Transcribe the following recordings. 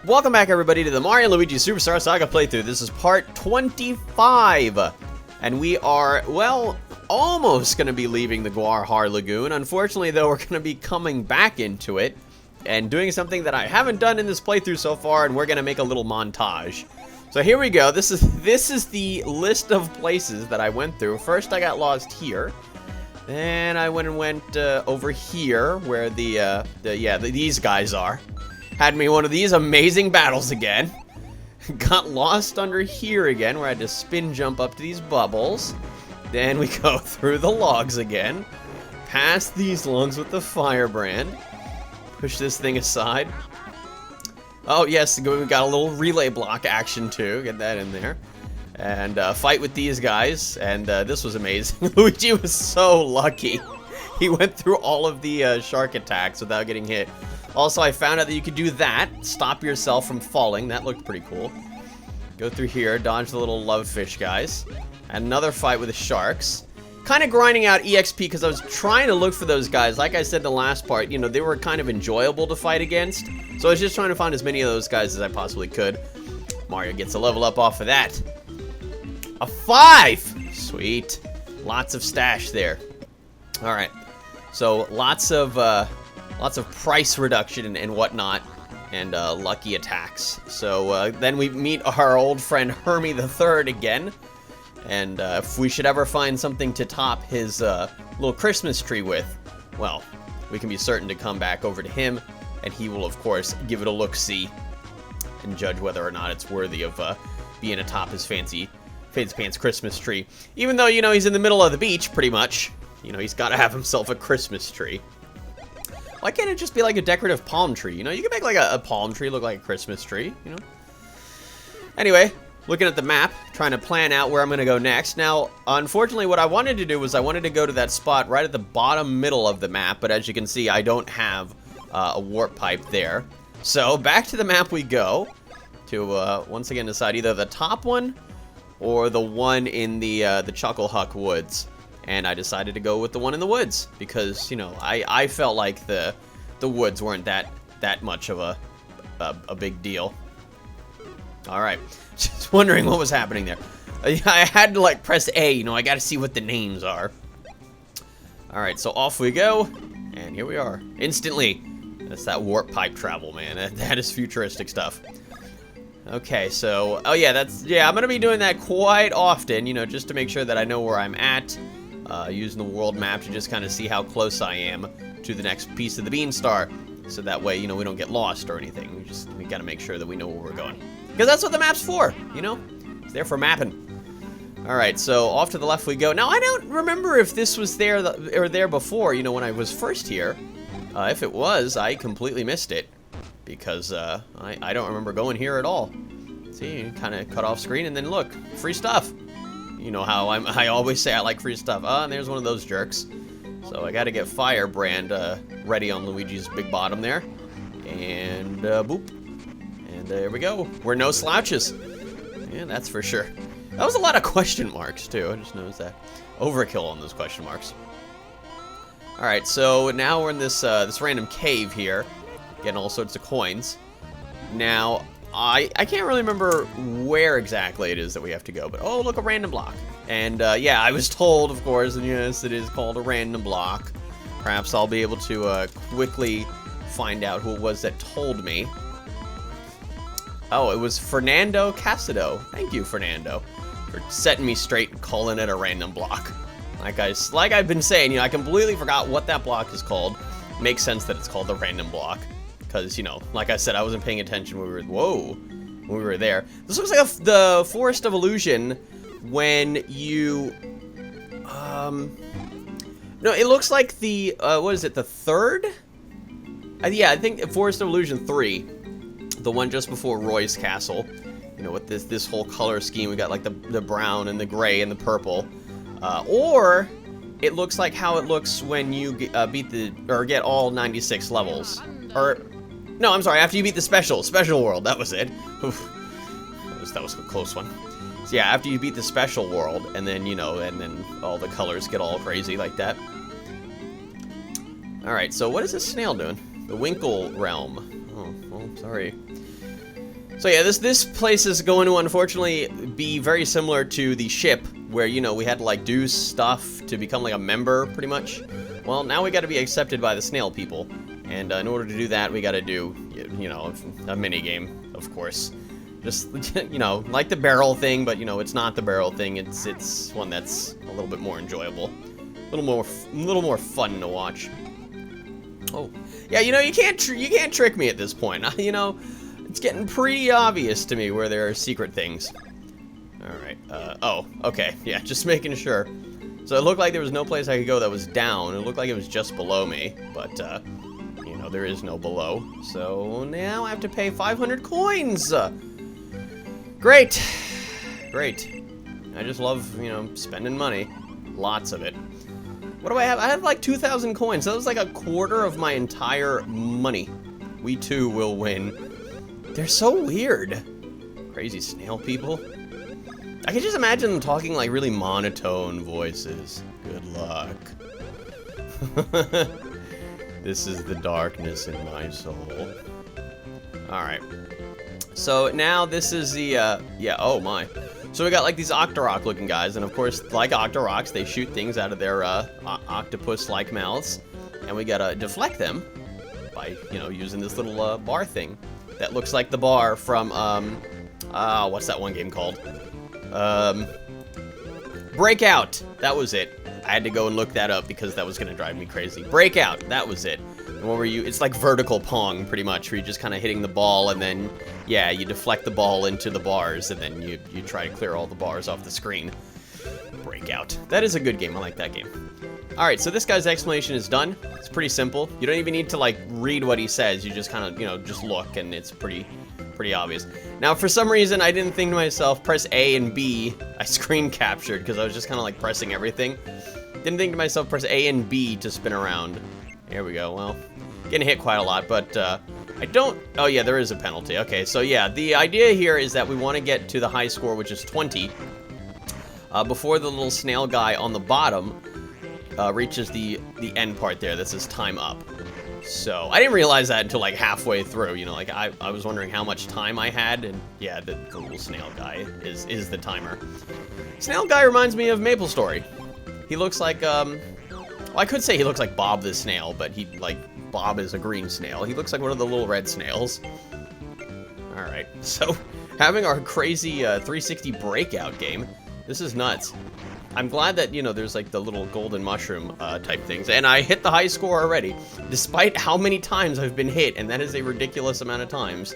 Welcome back, everybody, to the Mario and Luigi Superstar Saga playthrough. This is part 25, and we are, well, almost going to be leaving the Guarhar Lagoon. Unfortunately, though, we're going to be coming back into it and doing something that I haven't done in this playthrough so far, and we're going to make a little montage. So here we go. This is the list of places that I went through. First, I got lost here. Then I went over here where these guys are. Had me one of these amazing battles again. Got lost under here again, where I had to spin jump up to these bubbles. Then we go through the logs again. Past these logs with the firebrand. Push this thing aside. Oh yes, we got a little relay block action too. Get that in there. And fight with these guys. And this was amazing. Luigi was so lucky. He went through all of the shark attacks without getting hit. Also, I found out that you could do that. Stop yourself from falling. That looked pretty cool. Go through here, dodge the little love fish guys. And another fight with the sharks. Kind of grinding out EXP because I was trying to look for those guys. Like I said in the last part, you know, they were kind of enjoyable to fight against. So I was just trying to find as many of those guys as I possibly could. Mario gets a level up off of that. A 5! Sweet. Lots of stash there. Alright. So, lots of price reduction and whatnot, and lucky attacks. So then we meet our old friend Hermie the Third again, and if we should ever find something to top his little Christmas tree with, well, we can be certain to come back over to him, and he will, of course, give it a look-see and judge whether or not it's worthy of being atop his fancy pants Christmas tree. Even though, you know, he's in the middle of the beach, pretty much. You know, he's got to have himself a Christmas tree. Why can't it just be like a decorative palm tree? You know, you can make like a palm tree look like a Christmas tree, you know? Anyway, looking at the map, trying to plan out where I'm going to go next. Now, unfortunately, what I wanted to do was I wanted to go to that spot right at the bottom middle of the map, but as you can see, I don't have a warp pipe there. So, back to the map we go to, once again, decide either the top one or the one in the Chucklehuck Woods. And I decided to go with the one in the woods because, you know, I felt like the woods weren't that much of a big deal. All right, just wondering what was happening there. I had to like press A, you know, I got to see what the names are. All right, so off we go, and here we are instantly. That's that warp pipe travel, man. That is futuristic stuff. Okay, so I'm gonna be doing that quite often, you know, just to make sure that I know where I'm at. Using the world map to just kind of see how close I am to the next piece of the Beanstar. So that way, you know, we don't get lost or anything. We gotta make sure that we know where we're going. Because that's what the map's for, you know? It's there for mapping. Alright, so off to the left we go. Now, I don't remember if this was there or there before, you know, when I was first here. If it was, I completely missed it. Because I don't remember going here at all. See, kind of cut off screen and then look, free stuff. You know how I always say I like free stuff. And there's one of those jerks. So I gotta get Firebrand ready on Luigi's big bottom there. And boop. And there we go. We're no slouches. Yeah, that's for sure. That was a lot of question marks too. I just noticed that. Overkill on those question marks. Alright, so now we're in this random cave here. Getting all sorts of coins. Now, I can't really remember where exactly it is that we have to go, but oh, look, a random block. And yeah, I was told, of course, and yes, it is called a random block. Perhaps I'll be able to quickly find out who it was that told me. Oh, it was Fernando Casado. Thank you, Fernando, for setting me straight and calling it a random block. Like I've been saying, you know, I completely forgot what that block is called. Makes sense that it's called a random block. Because, you know, like I said, I wasn't paying attention when we were there. This looks like the Forest of Illusion when you, no, it looks like the, what is it, the third? Yeah, I think Forest of Illusion 3, the one just before Roy's Castle. You know, with this whole color scheme, we got like the brown and the gray and the purple. Or it looks like how it looks when you get all 96 levels. Or, no, I'm sorry, after you beat the special world, that was it. Oof. That was a close one. So yeah, after you beat the special world, and then, you know, and then all the colors get all crazy like that. Alright, so what is this snail doing? The Winkle realm. Oh, well, sorry. So yeah, this place is going to unfortunately be very similar to the ship, where, you know, we had to like do stuff to become like a member, pretty much. Well, now we got to be accepted by the snail people, and in order to do that, we got to do, you know, a mini game, of course. Just, you know, like the barrel thing, but, you know, it's not the barrel thing. It's one that's a little bit more enjoyable, a little more fun to watch. Oh, yeah, you know, you can't trick me at this point. You know, it's getting pretty obvious to me where there are secret things. All right. Oh, okay. Yeah, just making sure. So it looked like there was no place I could go that was down. It looked like it was just below me, but you know, there is no below. So now I have to pay 500 coins. Great. Great. I just love, you know, spending money. Lots of it. What do I have? I have like 2,000 coins. So that was like a quarter of my entire money. We too will win. They're so weird. Crazy snail people. I can just imagine them talking like really monotone voices. Good luck. This is the darkness in my soul. Alright. So now this is the, yeah, oh my. So we got like these Octorok looking guys, and of course, like Octoroks, they shoot things out of their octopus-like mouths, and we gotta deflect them by, you know, using this little bar thing that looks like the bar from, what's that one game called? Breakout! That was it. I had to go and look that up because that was gonna drive me crazy. Breakout! That was it. The one where it's like vertical Pong, pretty much, where you're just kind of hitting the ball, and then, yeah, you deflect the ball into the bars, and then you try to clear all the bars off the screen. Breakout. That is a good game. I like that game. Alright, so this guy's explanation is done. It's pretty simple. You don't even need to, like, read what he says. You just kind of, you know, just look, and it's pretty obvious. Now, for some reason, I didn't think to myself, press A and B. I screen captured, because I was just kind of, like, pressing everything. Didn't think to myself, press A and B to spin around. Here we go. Well, getting hit quite a lot, but I don't... Oh, yeah, there is a penalty. Okay, so yeah, the idea here is that we want to get to the high score, which is 20, before the little snail guy on the bottom reaches the end part there that says time up. So, I didn't realize that until, like, halfway through, you know, like, I was wondering how much time I had, and yeah, the little snail guy is the timer. Snail guy reminds me of MapleStory. He looks like, well, I could say he looks like Bob the snail, but Bob is a green snail. He looks like one of the little red snails. Alright, so having our crazy 360 breakout game, this is nuts. I'm glad that, you know, there's like the little golden mushroom type things, and I hit the high score already, despite how many times I've been hit, and that is a ridiculous amount of times.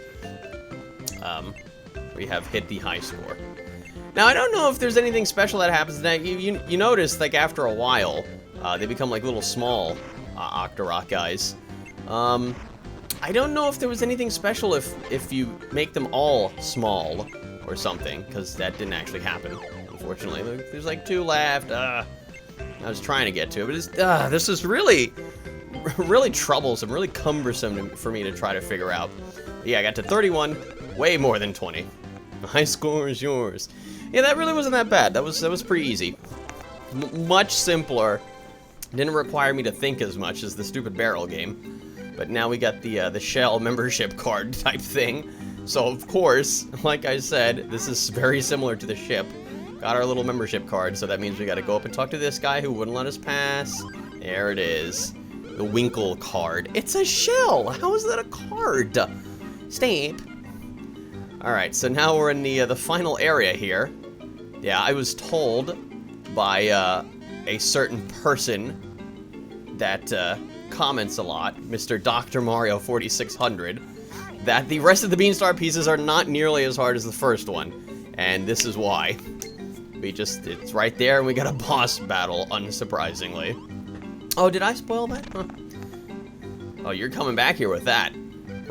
We have hit the high score. Now, I don't know if there's anything special that happens that you notice, like, after a while, they become like little small Octorok guys. I don't know if there was anything special if you make them all small or something, because that didn't actually happen, unfortunately. There's like 2 left. I was trying to get to it, but it's, this is really troublesome, really cumbersome for me to try to figure out. But yeah, I got to 31, way more than 20. The high score is yours. Yeah, that really wasn't that bad. That was pretty easy. Much simpler. Didn't require me to think as much as the stupid barrel game. But now we got the shell membership card type thing. So, of course, like I said, this is very similar to the ship. Got our little membership card, so that means we gotta go up and talk to this guy who wouldn't let us pass. There it is. The Winkle card. It's a shell! How is that a card? Stamp. Alright, so now we're in the final area here. Yeah, I was told by a certain person that comments a lot, Mr. Dr. Mario 4600, that the rest of the Beanstar pieces are not nearly as hard as the first one, and this is why. It's right there, and we got a boss battle, unsurprisingly. Oh, did I spoil that? Huh. Oh, you're coming back here with that.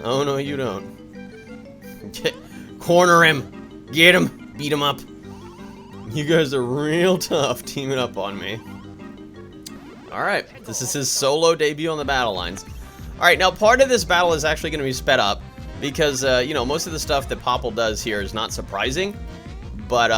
Oh, no, you don't. Corner him! Get him! Beat him up! You guys are real tough teaming up on me. Alright, this is his solo debut on the battle lines. Alright, now part of this battle is actually going to be sped up, because, you know, most of the stuff that Popple does here is not surprising, but,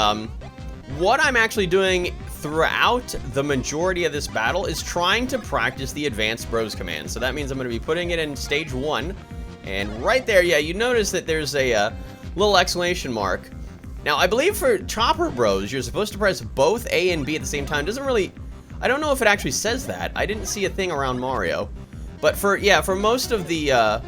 what I'm actually doing throughout the majority of this battle is trying to practice the advanced bros command. So that means I'm going to be putting it in stage 1, and right there, yeah, you notice that there's a little exclamation mark. Now, I believe for Chopper Bros, you're supposed to press both A and B at the same time. Doesn't really... I don't know if it actually says that. I didn't see a thing around Mario. But for most of the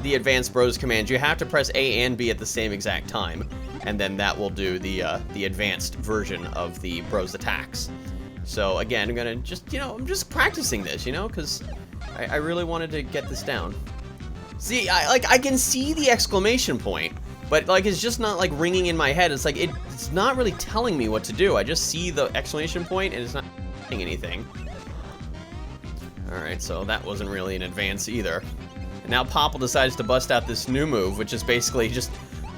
Advanced Bros commands, you have to press A and B at the same exact time. And then that will do the advanced version of the Bros attacks. So, again, I'm gonna just, I'm just practicing this, because I really wanted to get this down. See, I can see the exclamation point, but, like, it's just not, like, ringing in my head. It's like, it's not really telling me what to do. I just see the exclamation point, and it's not saying anything. Alright, so that wasn't really an advance either. And now Popple decides to bust out this new move, which is basically just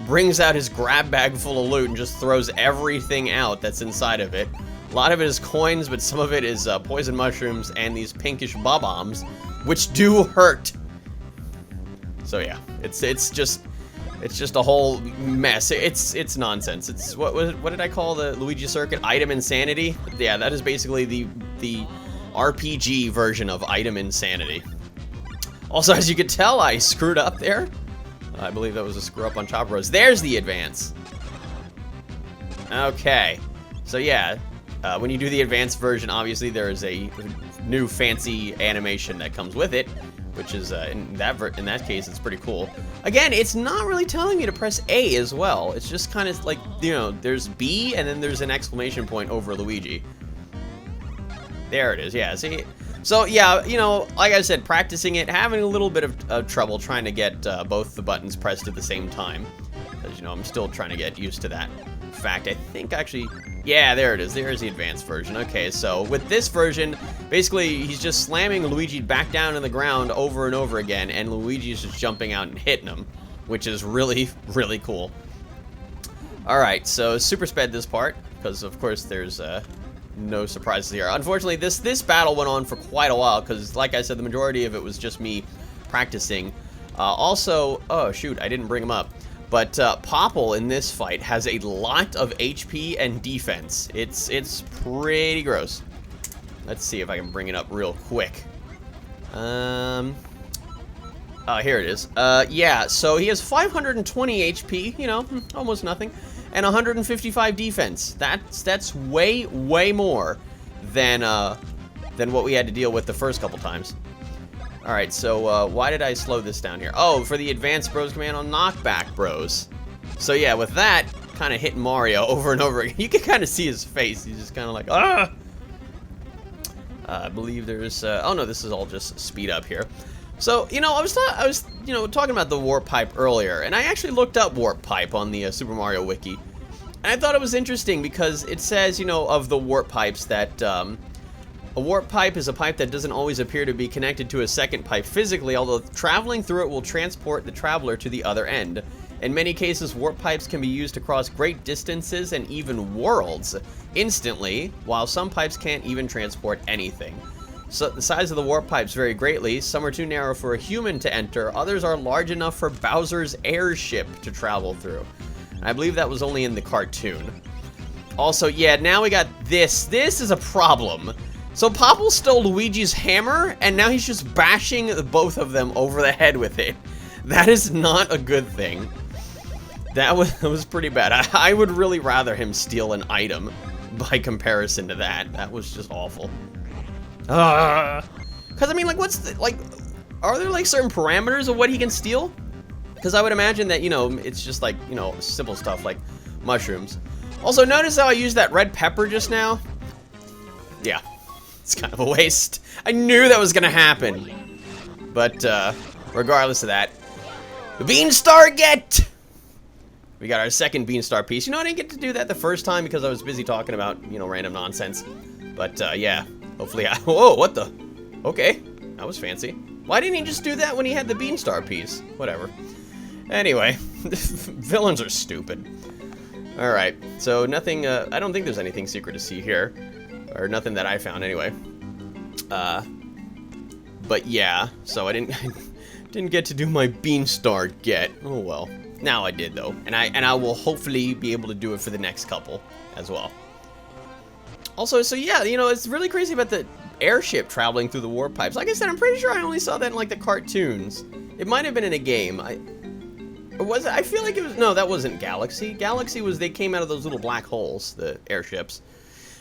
brings out his grab bag full of loot and just throws everything out that's inside of it. A lot of it is coins, but some of it is poison mushrooms and these pinkish bob-ombs, which do hurt. So yeah, it's just a whole mess. It's nonsense. It's what did I call the Luigi circuit? Item insanity? Yeah, that is basically the RPG version of item insanity. Also, as you can tell, I screwed up there. I believe that was a screw up on Chopper Bros. There's the advance. Okay, so yeah, when you do the advanced version, obviously there is a new fancy animation that comes with it, which is in that case, it's pretty cool. Again, it's not really telling me to press A as well. It's just kind of like, there's B and then there's an exclamation point over Luigi. There it is. Yeah, see. So yeah, like I said, practicing it, having a little bit of trouble trying to get both the buttons pressed at the same time, because I'm still trying to get used to that fact. I think actually, yeah, there it is. There's the advanced version. Okay, so with this version, basically he's just slamming Luigi back down in the ground over and over again, and Luigi's just jumping out and hitting him, which is really, really cool. All right, so super sped this part, because of course there's no surprises here. Unfortunately, this battle went on for quite a while, because like I said, the majority of it was just me practicing. Also, oh shoot, I didn't bring him up. But Popple in this fight has a lot of HP and defense. It's pretty gross. Let's see if I can bring it up real quick. Here it is. Yeah, so he has 520 HP, almost nothing, and 155 defense. That's way more than what we had to deal with the first couple times. Alright, so why did I slow this down here? Oh, for the Advanced Bros command on Knockback Bros. So yeah, with that, kind of hitting Mario over and over again. You can kind of see his face. He's just kind of like, ah! I believe there's, oh no, this is all just speed up here. So, I was talking about the warp pipe earlier, and I actually looked up warp pipe on the Super Mario Wiki. And I thought it was interesting because it says, of the warp pipes that, a warp pipe is a pipe that doesn't always appear to be connected to a second pipe physically, although traveling through it will transport the traveler to the other end. In many cases, warp pipes can be used to cross great distances and even worlds instantly, while some pipes can't even transport anything. So the size of the warp pipes vary greatly. Some are too narrow for a human to enter, others are large enough for Bowser's airship to travel through. I believe that was only in the cartoon. Also, yeah, now we got this. This is a problem. So Popple stole Luigi's hammer, and now he's just bashing both of them over the head with it. That is not a good thing. That was pretty bad. I would really rather him steal an item by comparison to that. That was just awful. Because, I mean, like, are there, like, certain parameters of what he can steal? Because I would imagine that, it's just, like, simple stuff like mushrooms. Also, notice how I used that red pepper just now? Yeah. It's kind of a waste. I knew that was gonna happen. But, regardless of that, the Beanstar get! We got our second Beanstar piece. I didn't get to do that the first time because I was busy talking about, random nonsense. But, yeah, hopefully whoa, what the? Okay, that was fancy. Why didn't he just do that when he had the Beanstar piece? Whatever. Anyway, villains are stupid. Alright, so nothing, I don't think there's anything secret to see here. Or nothing that I found, anyway. But yeah, so I didn't get to do my Beanstar get. Oh well. Now I did, though. And I will hopefully be able to do it for the next couple as well. Also, so yeah, it's really crazy about the airship traveling through the warp pipes. Like I said, I'm pretty sure I only saw that in, like, the cartoons. It might have been in a game. Or was it? I feel like it was... No, that wasn't Galaxy. Galaxy was... They came out of those little black holes, the airships.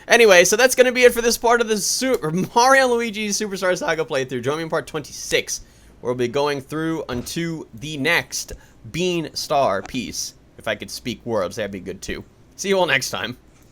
Anyway, so that's going to be it for this part of the Super Mario and Luigi Superstar Saga playthrough. Join me in part 26, where we'll be going through unto the next Bean Star piece. If I could speak words, that'd be good too. See you all next time.